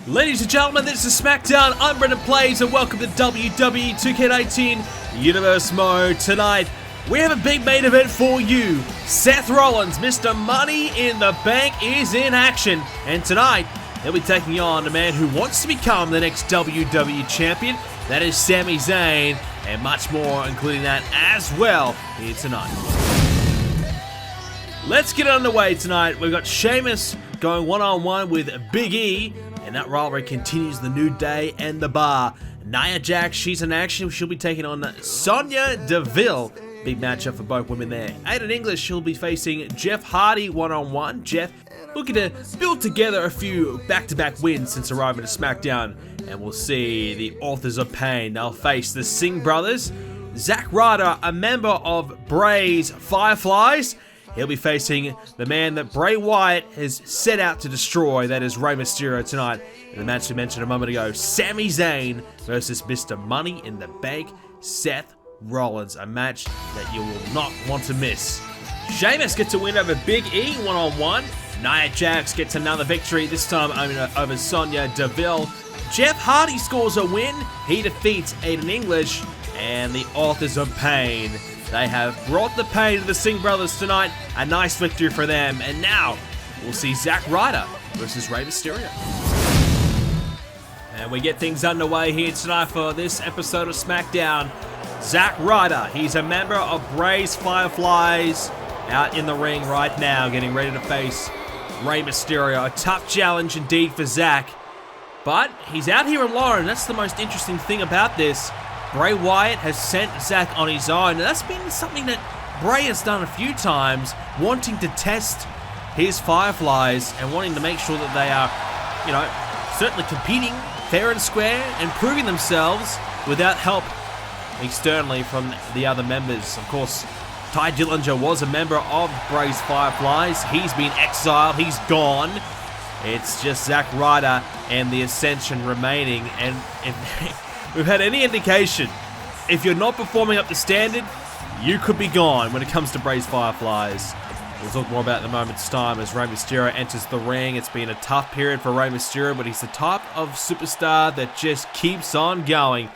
Ladies and gentlemen, this is Smackdown. I'm BrendenPlayz and welcome to WWE 2k19 Universe Mode. Tonight, we have a big main event for you. Seth Rollins, Mr. Money in the Bank, is in action. And tonight, he'll be taking on a man who wants to become the next WWE Champion. That is Sami Zayn, and much more, including that as well, here tonight. Let's get underway tonight. We've got Sheamus going one-on-one with Big E. And that rivalry continues the New Day and the Bar. Nia Jax, she's in action. She'll be taking on Sonya Deville. Big matchup for both women there. Aiden English, she'll be facing Jeff Hardy one-on-one. Jeff looking to build together a few back-to-back wins since arriving to SmackDown. And we'll see the Authors of Pain. They'll face the Singh brothers. Zack Ryder, a member of Bray's Fireflies. He'll be facing the man that Bray Wyatt has set out to destroy, that is Rey Mysterio tonight. In the match we mentioned a moment ago, Sami Zayn versus Mr. Money in the Bank, Seth Rollins. A match that you will not want to miss. Sheamus gets a win over Big E one-on-one. Nia Jax gets another victory, this time over Sonya Deville. Jeff Hardy scores a win. He defeats Aiden English and the Authors of Pain. They have brought the pain to the Singh brothers tonight. A nice victory for them. And now, we'll see Zack Ryder versus Rey Mysterio. And we get things underway here tonight for this episode of SmackDown. Zack Ryder, he's a member of Bray's Fireflies, out in the ring right now, getting ready to face Rey Mysterio. A tough challenge indeed for Zack. But he's out here alone. That's the most interesting thing about this. Bray Wyatt has sent Zack on his own, and that's been something that Bray has done a few times, wanting to test his Fireflies and wanting to make sure that they are, certainly competing fair and square and proving themselves without help externally from the other members. Of course, Ty Dillinger was a member of Bray's Fireflies. He's been exiled. He's gone. It's just Zack Ryder and the Ascension remaining, and if we've had any indication, if you're not performing up to standard, you could be gone when it comes to Bray's Fireflies. We'll talk more about it in a moment's time as Rey Mysterio enters the ring. It's been a tough period for Rey Mysterio, but he's the type of superstar that just keeps on going.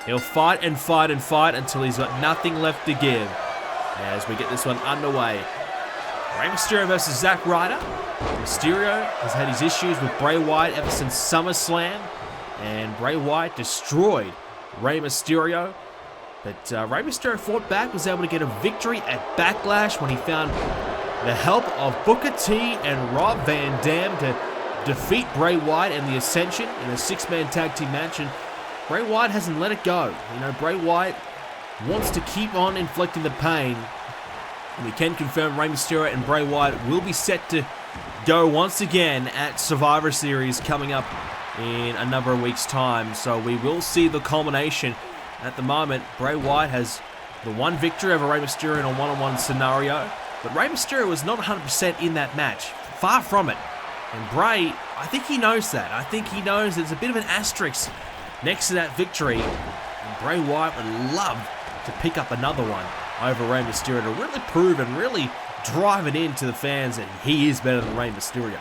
He'll fight and fight and fight until he's got nothing left to give. As we get this one underway, Rey Mysterio versus Zack Ryder. Mysterio has had his issues with Bray Wyatt ever since SummerSlam. And Bray Wyatt destroyed Rey Mysterio. But Rey Mysterio fought back, was able to get a victory at Backlash when he found the help of Booker T and Rob Van Dam to defeat Bray Wyatt and the Ascension in a six-man tag team match. And Bray Wyatt hasn't let it go. Bray Wyatt wants to keep on inflicting the pain. And we can confirm Rey Mysterio and Bray Wyatt will be set to go once again at Survivor Series coming up in a number of weeks' time, so we will see the culmination. At the moment, Bray Wyatt has the one victory over Rey Mysterio in a one-on-one scenario, but Rey Mysterio was not 100% in that match, far from it. And Bray, I think he knows that. I think he knows there's a bit of an asterisk next to that victory, and Bray Wyatt would love to pick up another one over Rey Mysterio to really prove and really drive it into the fans that he is better than Rey Mysterio.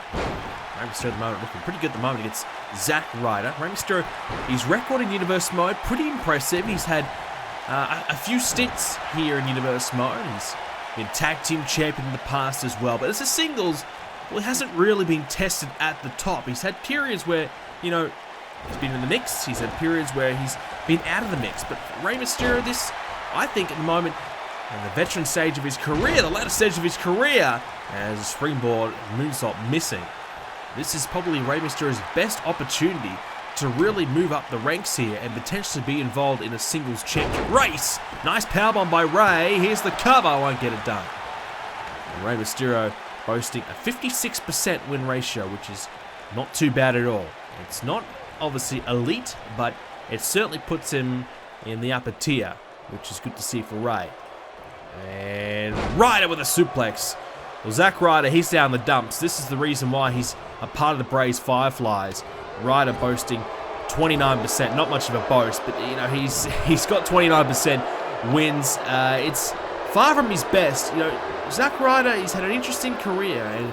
Rey Mysterio at the moment looking pretty good at the moment against Zack Ryder. Rey Mysterio, his record in Universe Mode, pretty impressive. He's had a few stints here in Universe Mode. He's been Tag Team Champion in the past as well. But as a singles, well, he hasn't really been tested at the top. He's had periods where, he's been in the mix. He's had periods where he's been out of the mix. But Rey Mysterio, this, I think, at the moment, in the veteran stage of his career, the latter stage of his career, as a springboard moonsault missing. This is probably Rey Mysterio's best opportunity to really move up the ranks here and potentially be involved in a singles championship race. Nice powerbomb by Rey. Here's the cover. Won't get it done. And Rey Mysterio boasting a 56% win ratio, which is not too bad at all. It's not obviously elite, but it certainly puts him in the upper tier, which is good to see for Rey. And Ryder with a suplex. Well, Zack Ryder, he's down the dumps. This is the reason why he's a part of the Bray's Fireflies. Ryder boasting 29%. Not much of a boast, but you know, he's got 29% wins. It's far from his best. You know, Zack Ryder, he's had an interesting career, and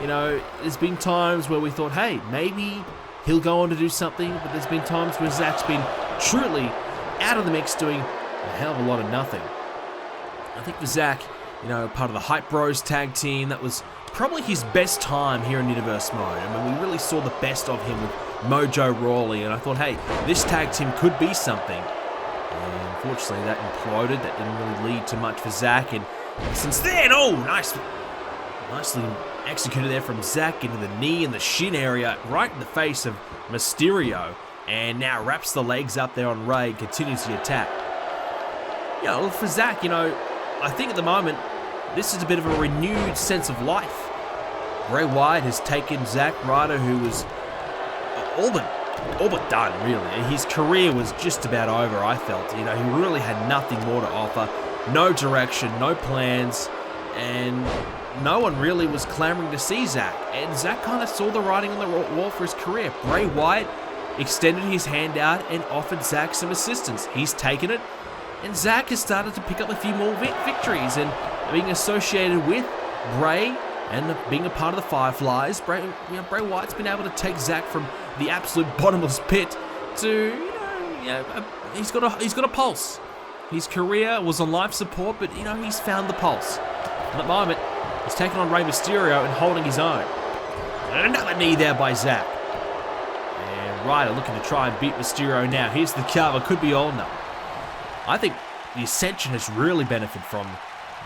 you know, there's been times where we thought, hey, maybe he'll go on to do something, but there's been times where Zack's been truly out of the mix doing a hell of a lot of nothing. I think for Zack, you know, part of the Hype Bros tag team, that was probably his best time here in Universe Mode. I mean, we really saw the best of him with Mojo Rawley, and I thought, hey, this tag team could be something. And unfortunately, that imploded. That didn't really lead to much for Zack, and since then, oh, nicely executed there from Zack into the knee and the shin area, right in the face of Mysterio, and now wraps the legs up there on Rey, continues the attack. You know, for Zack, you know, I think at the moment, this is a bit of a renewed sense of life. Bray Wyatt has taken Zack Ryder, who was all but done, really. His career was just about over, I felt. You know, he really had nothing more to offer. No direction, no plans, and no one really was clamoring to see Zack. And Zack kind of saw the writing on the wall for his career. Bray Wyatt extended his hand out and offered Zack some assistance. He's taken it, and Zack has started to pick up a few more victories, and being associated with Bray and being a part of the Fireflies, Bray Wyatt's been able to take Zack from the absolute bottomless pit to, he's got a pulse. His career was on life support, but you know, he's found the pulse. And at the moment, he's taking on Rey Mysterio and holding his own. And another knee there by Zack. And Ryder looking to try and beat Mysterio now. Here's the cover, could be all no. I think the Ascension has really benefited from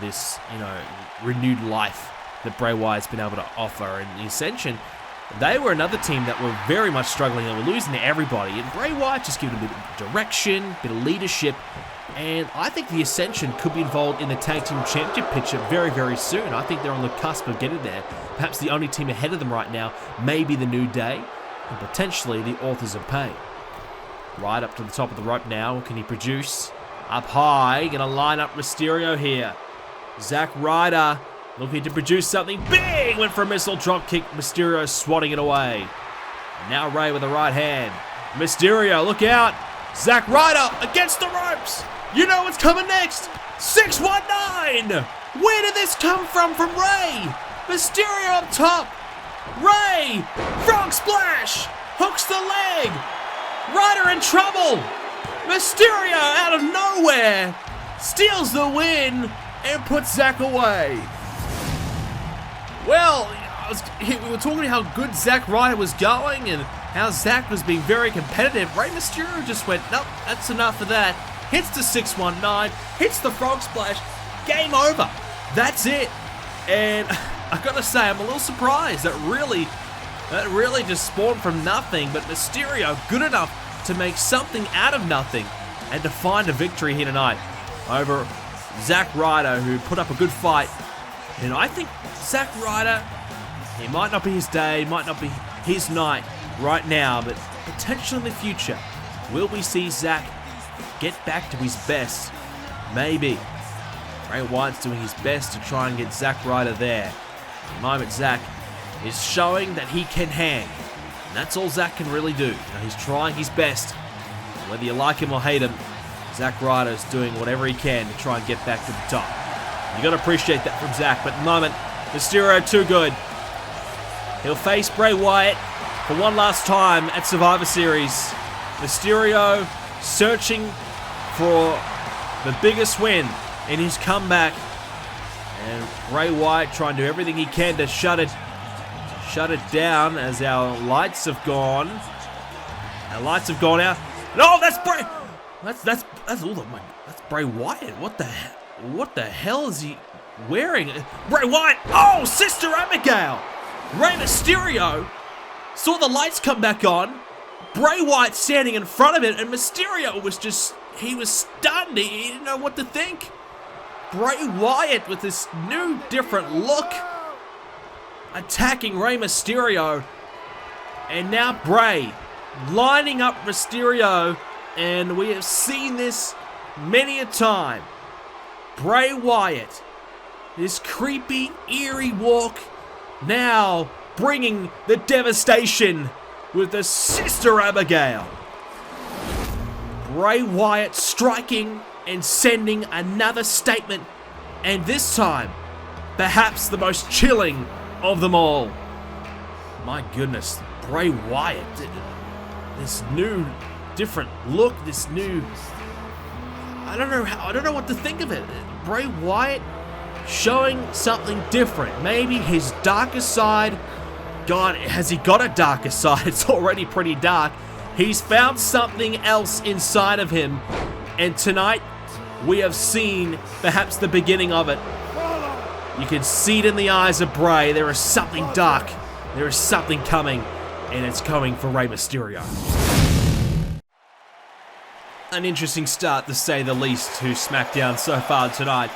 this, you know, renewed life that Bray Wyatt's been able to offer. And the Ascension, they were another team that were very much struggling. They were losing to everybody. And Bray Wyatt just gave them a bit of direction, a bit of leadership. And I think the Ascension could be involved in the Tag Team Championship picture very, very soon. I think they're on the cusp of getting there. Perhaps the only team ahead of them right now may be the New Day, and potentially the Authors of Pain. Right up to the top of the rope now. Can he produce? Up high. Gonna line up Mysterio here. Zack Ryder looking to produce something big. Went for a missile drop kick. Mysterio swatting it away. And now Rey with the right hand. Mysterio, look out. Zack Ryder against the ropes. You know what's coming next. 619. Where did this come from Rey? Mysterio up top. Rey, frog splash. Hooks the leg. Ryder in trouble. Mysterio out of nowhere steals the win and puts Zack away. Well, we were talking about how good Zack Ryder was going and how Zack was being very competitive. Rey Mysterio just went, nope, that's enough of that. Hits the 619, hits the frog splash, game over. That's it. And I gotta say, I'm a little surprised. That really just spawned from nothing, but Mysterio good enough to make something out of nothing and to find a victory here tonight over Zack Ryder, who put up a good fight. And I think Zack Ryder, he might not be his day, might not be his night right now, but potentially in the future, will we see Zack get back to his best? Maybe. Bray Wyatt's doing his best to try and get Zack Ryder there. At the moment, Zack is showing that he can hang. And that's all Zack can really do. You know, he's trying his best. Whether you like him or hate him, Zack Ryder is doing whatever he can to try and get back to the top. You got to appreciate that from Zack, but at the moment, Mysterio too good. He'll face Bray Wyatt for one last time at Survivor Series. Mysterio searching for the biggest win in his comeback, and Bray Wyatt trying to do everything he can to shut it down as our lights have gone. Our lights have gone out. No, that's Bray. That's Bray Wyatt. What the hell is he wearing? Bray Wyatt. Oh, Sister Abigail. Rey Mysterio saw the lights come back on. Bray Wyatt standing in front of it, and Mysterio was stunned. He didn't know what to think. Bray Wyatt with this new, different look, attacking Rey Mysterio. And now Bray lining up Mysterio, and we have seen this many a time. Bray Wyatt. This creepy, eerie walk, now bringing the devastation with the Sister Abigail. Bray Wyatt striking and sending another statement, and this time, perhaps the most chilling of them all. My goodness, Bray Wyatt, this new, different look, this new, I don't know what to think of it. Bray Wyatt showing something different. Maybe his darker side. God, has he got a darker side? It's already pretty dark. He's found something else inside of him. And tonight, we have seen perhaps the beginning of it. You can see it in the eyes of Bray. There is something dark. There is something coming. And it's coming for Rey Mysterio. An interesting start, to say the least, to SmackDown so far tonight.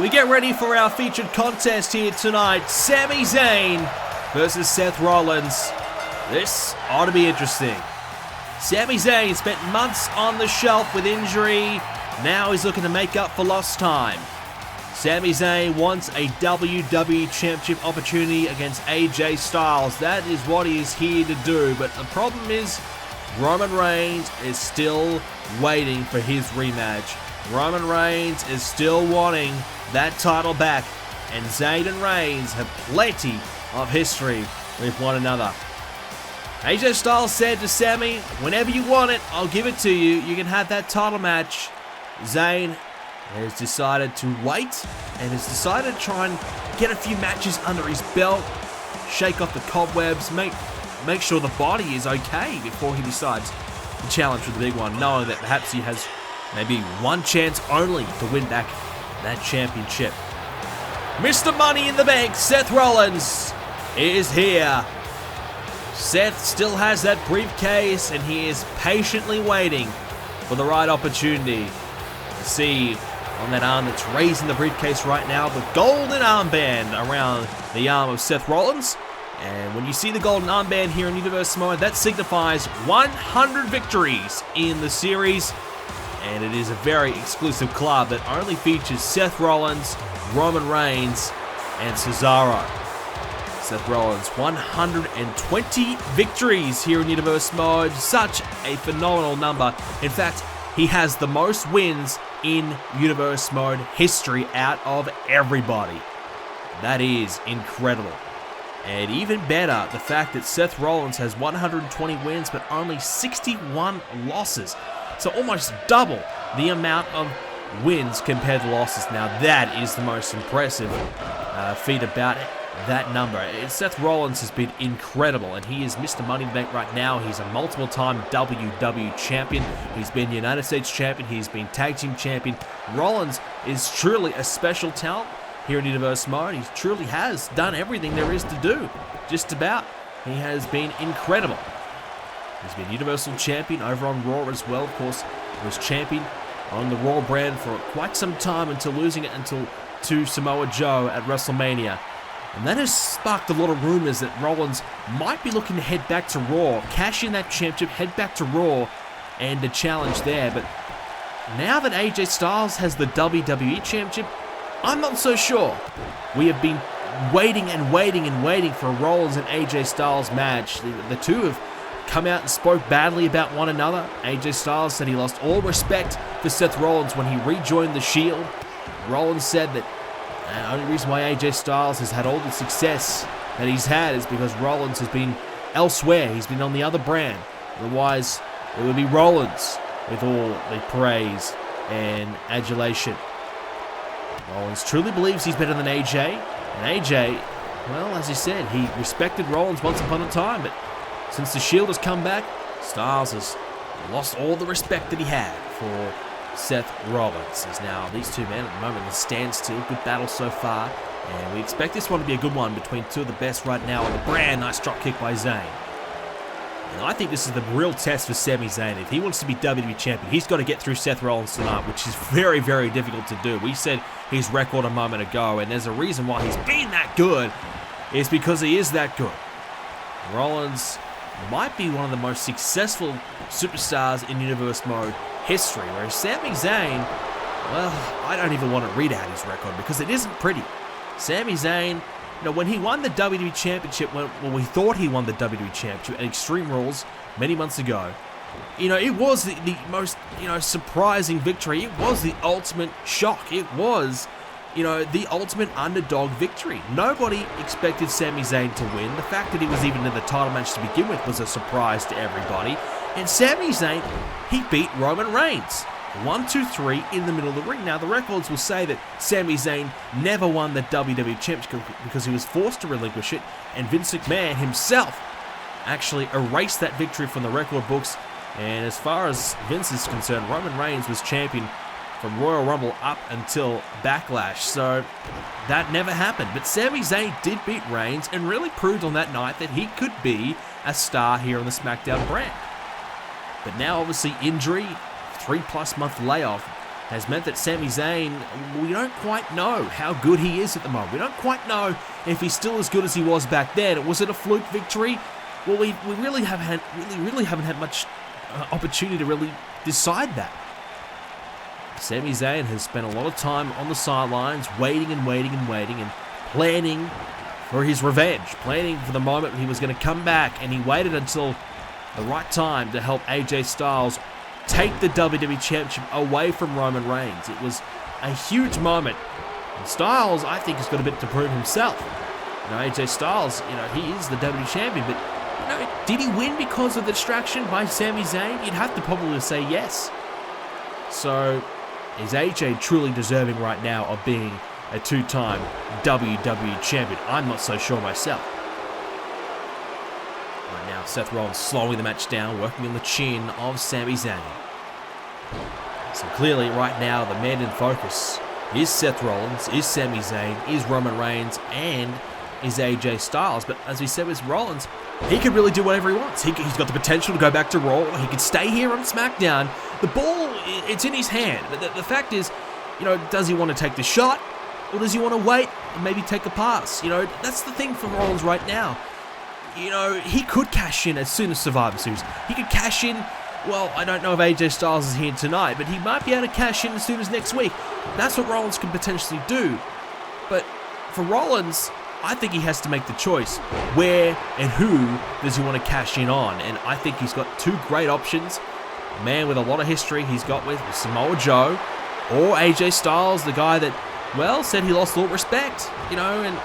We get ready for our featured contest here tonight. Sami Zayn versus Seth Rollins. This ought to be interesting. Sami Zayn spent months on the shelf with injury. Now he's looking to make up for lost time. Sami Zayn wants a WWE Championship opportunity against AJ Styles. That is what he is here to do. But the problem is, Roman Reigns is still waiting for his rematch. Roman Reigns is still wanting that title back, and Zayn and Reigns have plenty of history with one another. AJ Styles said to Sami, whenever you want it, I'll give it to you. You can have that title match. Zayn has decided to wait and has decided to try and get a few matches under his belt, shake off the cobwebs, make sure the body is okay before he decides to challenge for the big one, knowing that perhaps he has maybe one chance only to win back that championship. Mr. Money in the Bank, Seth Rollins, is here. Seth still has that briefcase, and he is patiently waiting for the right opportunity. You see on that arm that's raising the briefcase right now, the golden armband around the arm of Seth Rollins. And when you see the golden armband here in Universe Mode, that signifies 100 victories in the series. And it is a very exclusive club that only features Seth Rollins, Roman Reigns, and Cesaro. Seth Rollins, 120 victories here in Universe Mode. Such a phenomenal number. In fact, he has the most wins in Universe Mode history out of everybody. That is incredible. And even better, the fact that Seth Rollins has 120 wins but only 61 losses. So almost double the amount of wins compared to losses. Now that is the most impressive feat about that number. Seth Rollins has been incredible, and he is Mr. Money in the Bank right now. He's a multiple-time WWE Champion. He's been United States Champion. He's been Tag Team Champion. Rollins is truly a special talent here in Universe Mode. He truly has done everything there is to do. Just about. He has been incredible. He's been Universal Champion over on Raw as well. Of course, he was champion on the Raw brand for quite some time until losing it to Samoa Joe at WrestleMania. And that has sparked a lot of rumors that Rollins might be looking to head back to Raw, cash in that championship, head back to Raw, and a challenge there. But now that AJ Styles has the WWE Championship, I'm not so sure. We have been waiting and waiting and waiting for a Rollins and AJ Styles match. The two have come out and spoke badly about one another. AJ Styles said he lost all respect for Seth Rollins when he rejoined the Shield. Rollins said that the only reason why AJ Styles has had all the success that he's had is because Rollins has been elsewhere. He's been on the other brand. Otherwise, it would be Rollins with all the praise and adulation. Rollins truly believes he's better than AJ. And AJ, well, as he said, he respected Rollins once upon a time, but since the Shield has come back, Styles has lost all the respect that he had for Seth Rollins. As now these two men at the moment in standstill. Good battle so far, and we expect this one to be a good one between two of the best right now on the brand. Nice drop kick by Zayn. And I think this is the real test for Sami Zayn. If he wants to be WWE Champion, he's got to get through Seth Rollins tonight, which is very, very difficult to do. We said his record a moment ago, and there's a reason why he's been that good. It's because he is that good. Rollins might be one of the most successful superstars in Universe Mode history, whereas Sami Zayn, well, I don't even want to read out his record because it isn't pretty. Sami Zayn, when he won the WWE Championship, when we thought he won the WWE Championship at Extreme Rules many months ago, it was the most, surprising victory. It was the ultimate shock. It was, the ultimate underdog victory. Nobody expected Sami Zayn to win. The fact that he was even in the title match to begin with was a surprise to everybody. And Sami Zayn, he beat Roman Reigns. 1, 2, 3 in the middle of the ring. Now, the records will say that Sami Zayn never won the WWE Championship because he was forced to relinquish it, and Vince McMahon himself actually erased that victory from the record books. And as far as Vince is concerned, Roman Reigns was champion from Royal Rumble up until Backlash. So that never happened. But Sami Zayn did beat Reigns and really proved on that night that he could be a star here on the SmackDown brand. But now, obviously, injury, 3+ month layoff, has meant that Sami Zayn, we don't quite know how good he is at the moment. We don't quite know if he's still as good as he was back then. Was it a fluke victory? Well, we really haven't had much opportunity to really decide that. Sami Zayn has spent a lot of time on the sidelines, waiting and planning for his revenge, planning for the moment when he was going to come back, and he waited until the right time to help AJ Styles take the WWE Championship away from Roman Reigns. It was a huge moment. And Styles, I think, has got a bit to prove himself. AJ Styles, he is the WWE Champion, but, did he win because of the distraction by Sami Zayn? You'd have to probably say yes. So, is AJ truly deserving right now of being a 2-time WWE Champion? I'm not so sure myself. Right now, Seth Rollins slowing the match down, working on the chin of Sami Zayn. So clearly, right now, the man in focus is Seth Rollins, is Sami Zayn, is Roman Reigns, and is AJ Styles. But as we said with Rollins, he could really do whatever he wants. He's got the potential to go back to Raw. He could stay here on SmackDown. The ball, it's in his hand. But the fact is, does he want to take the shot? Or does he want to wait and maybe take a pass? That's the thing for Rollins right now. He could cash in as soon as Survivor Series. He could cash in, well, I don't know if AJ Styles is here tonight, but he might be able to cash in as soon as next week. That's what Rollins could potentially do. But for Rollins, I think he has to make the choice. Where and who does he want to cash in on? And I think he's got two great options. A man with a lot of history he's got with Samoa Joe, or AJ Styles, the guy that, well, said he lost all respect, and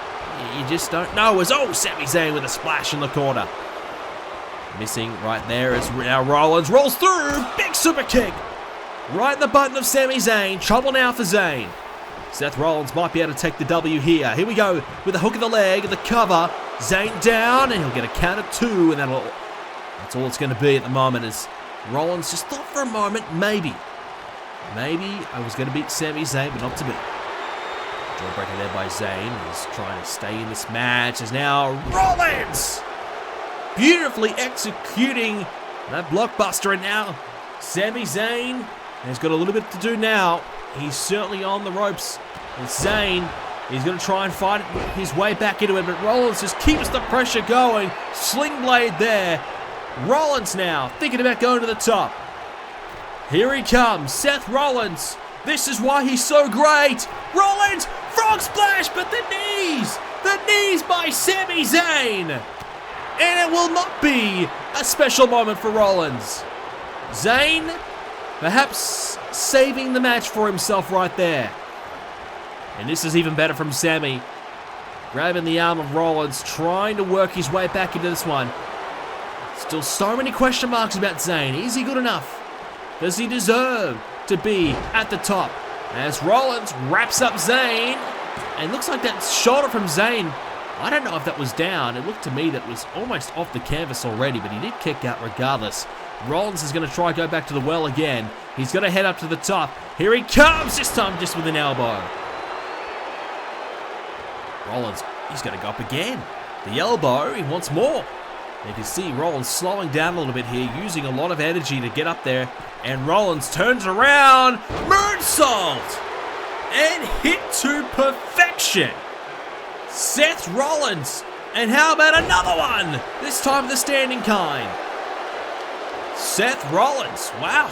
you just don't know. Sami Zayn with a splash in the corner. Missing right there as now Rollins rolls through. Big super kick. Right in the button of Sami Zayn. Trouble now for Zayn. Seth Rollins might be able to take the W here. Here we go with the hook of the leg, the cover. Zayn down, and he'll get a count of 2, and that's all it's going to be at the moment. As Rollins just thought for a moment, maybe I was going to beat Sami Zayn, but not to be. Jawbreaker there by Zayn. He's trying to stay in this match. As now Rollins beautifully executing that blockbuster, and now Sami Zayn has got a little bit to do now. He's certainly on the ropes. And Zayn, he's going to try and fight his way back into it, but Rollins just keeps the pressure going. Sling blade there. Rollins now thinking about going to the top. Here he comes, Seth Rollins. This is why he's so great. Rollins, frog splash, but the knees by Sami Zayn. And it will not be a special moment for Rollins. Zayn, perhaps saving the match for himself right there. And this is even better from Sami. Grabbing the arm of Rollins, trying to work his way back into this one. Still so many question marks about Zayn. Is he good enough? Does he deserve to be at the top? As Rollins wraps up Zayn. And looks like that shoulder from Zayn, I don't know if that was down. It looked to me that was almost off the canvas already, but he did kick out regardless. Rollins is going to try and go back to the well again. He's going to head up to the top. Here he comes, this time just with an elbow. Rollins, he's going to go up again. The elbow, he wants more. You can see Rollins slowing down a little bit here, using a lot of energy to get up there. And Rollins turns around, moonsault, and hit to perfection. Seth Rollins, and how about another one? This time the standing kind. Seth Rollins, wow.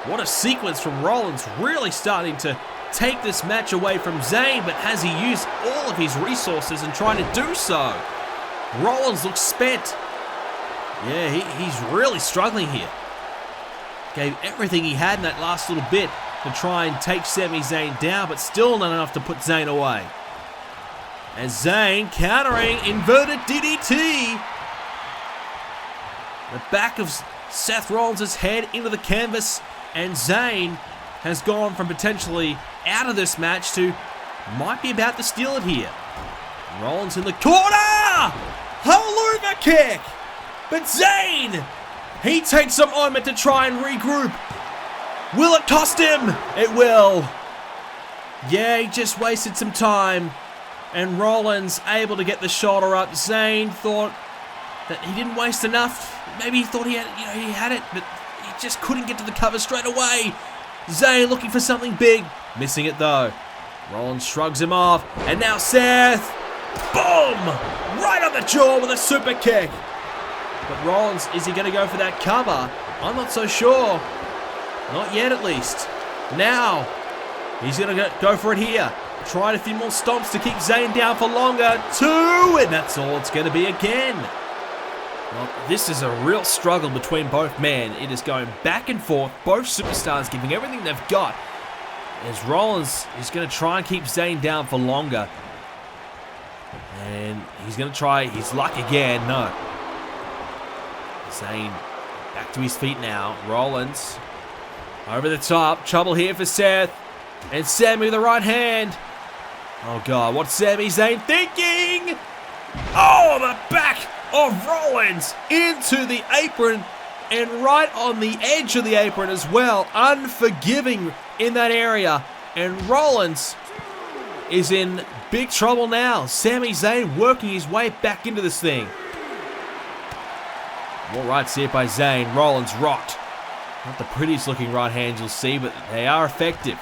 What a sequence from Rollins, really starting to take this match away from Zayn, but has he used all of his resources in trying to do so? Rollins looks spent. Yeah, he's really struggling here. Gave everything he had in that last little bit to try and take Sami Zayn down, but still not enough to put Zayn away. And Zayn countering inverted DDT. The back of Seth Rollins' head into the canvas, and Zayn has gone from potentially out of this match to might be about to steal it here. Rollins in the corner! Haluva kick! But Zayn, he takes some moment to try and regroup. Will it cost him? It will. Yeah, he just wasted some time. And Rollins able to get the shoulder up. Zayn thought that he didn't waste enough. Maybe he thought he had it, but he just couldn't get to the cover straight away. Zayn looking for something big. Missing it though. Rollins shrugs him off. And now Seth. Boom! Right on the jaw with a super kick. But Rollins, is he going to go for that cover? I'm not so sure. Not yet, at least. Now, he's going to go for it here. Tried a few more stomps to keep Zayn down for longer. 2, and that's all it's going to be again. Well, this is a real struggle between both men. It is going back and forth. Both superstars giving everything they've got. As Rollins is going to try and keep Zayn down for longer. And he's going to try his luck again. No. Zayn back to his feet now. Rollins over the top. Trouble here for Seth. And Sami with the right hand. Oh God, what's Sami Zayn thinking? Oh, the back of Rollins into the apron. And right on the edge of the apron as well. Unforgiving in that area. And Rollins is in big trouble now. Sami Zayn working his way back into this thing. More rights here by Zayn. Rollins rocked. Not the prettiest looking right hands you'll see, but they are effective.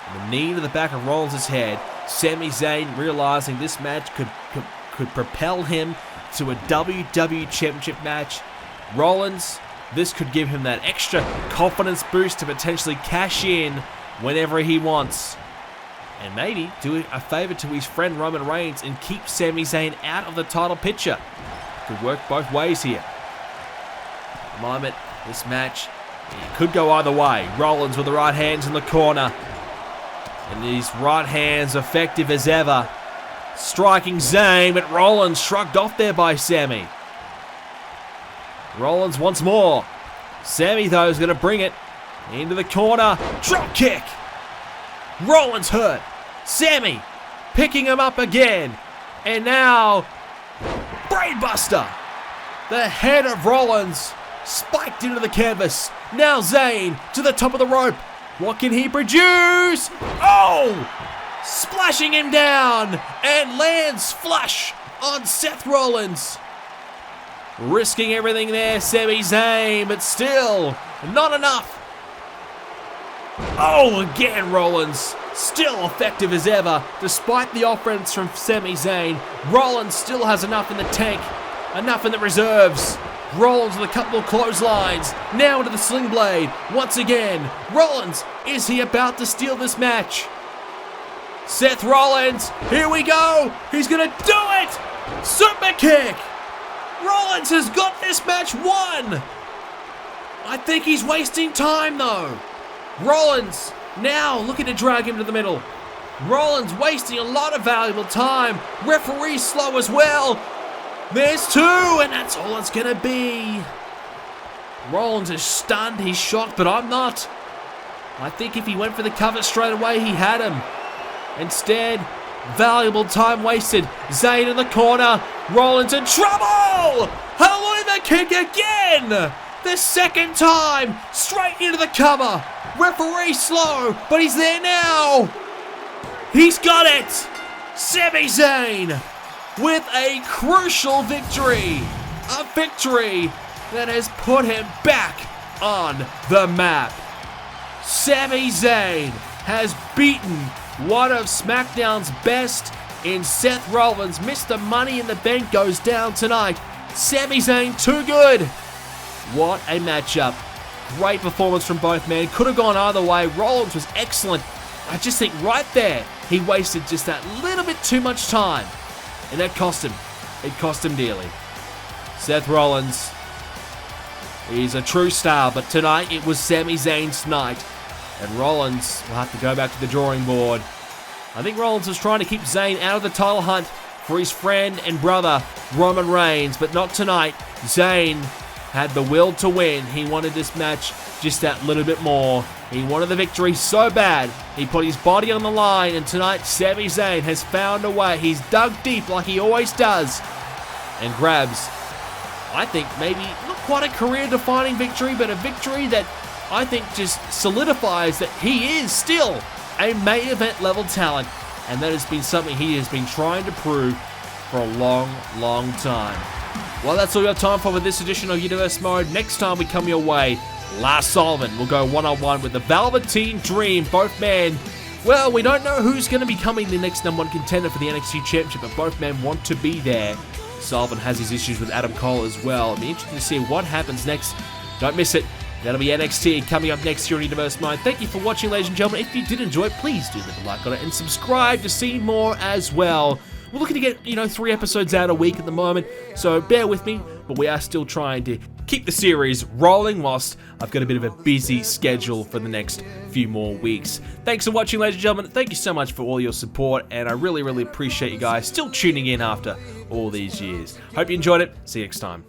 And the knee to the back of Rollins' head. Sami Zayn realizing this match could propel him to a WWE Championship match. Rollins, this could give him that extra confidence boost to potentially cash in whenever he wants. And maybe do a favor to his friend Roman Reigns and keep Sami Zayn out of the title picture. Could work both ways here. At the moment, this match, it could go either way. Rollins with the right hands in the corner. And these right hands effective as ever. Striking Zayn, but Rollins shrugged off there by Sami. Rollins once more. Sami, though, is going to bring it into the corner. Drop kick. Rollins hurt. Sami picking him up again. And now, Brainbuster. The head of Rollins spiked into the canvas. Now Zayn to the top of the rope. What can he produce? Oh! Splashing him down and lands flush on Seth Rollins. Risking everything there, Sami Zayn, but still not enough. Oh, again Rollins. Still effective as ever, despite the offense from Sami Zayn. Rollins still has enough in the tank, enough in the reserves. Rollins with a couple of clotheslines. Now into the sling blade. Once again, Rollins, is he about to steal this match? Seth Rollins, here we go. He's going to do it. Super kick. Rollins has got this match won. I think he's wasting time though. Rollins now looking to drag him to the middle. Rollins wasting a lot of valuable time. Referee slow as well. There's 2, and that's all it's going to be. Rollins is stunned, he's shocked, but I'm not. I think if he went for the cover straight away, he had him. Instead, valuable time wasted. Zayn in the corner. Rollins in trouble! Haluva kick again! The second time, straight into the cover. Referee slow, but he's there now. He's got it! Sami Zayn with a crucial victory. A victory that has put him back on the map. Sami Zayn has beaten one of SmackDown's best in Seth Rollins. Mr. Money in the Bank goes down tonight. Sami Zayn too good. What a matchup. Great performance from both men. Could have gone either way. Rollins was excellent. I just think right there, he wasted just that little bit too much time. And that cost him. It cost him dearly. Seth Rollins, he's a true star, but tonight it was Sami Zayn's night. And Rollins will have to go back to the drawing board. I think Rollins was trying to keep Zayn out of the title hunt for his friend and brother, Roman Reigns, but not tonight. Zayn had the will to win. He wanted this match just that little bit more. He wanted the victory so bad. He put his body on the line, and tonight Sami Zayn has found a way. He's dug deep like he always does and grabs, I think, maybe not quite a career-defining victory, but a victory that I think just solidifies that he is still a main event level talent, and that has been something he has been trying to prove for a long, long time. Well, that's all we have time for with this edition of Universe Mode. Next time we come your way, Lars Sullivan will go one-on-one with the Velveteen Dream. Both men, well, we don't know who's going to be coming the next #1 contender for the NXT Championship, but both men want to be there. Sullivan has his issues with Adam Cole as well. It'll be interesting to see what happens next. Don't miss it. That'll be NXT coming up next here on Universe Mode. Thank you for watching, ladies and gentlemen. If you did enjoy it, please do leave a like on it and subscribe to see more as well. We're looking to get, 3 episodes out a week at the moment, so bear with me, but we are still trying to keep the series rolling whilst I've got a bit of a busy schedule for the next few more weeks. Thanks for watching, ladies and gentlemen. Thank you so much for all your support, and I really, really appreciate you guys still tuning in after all these years. Hope you enjoyed it. See you next time.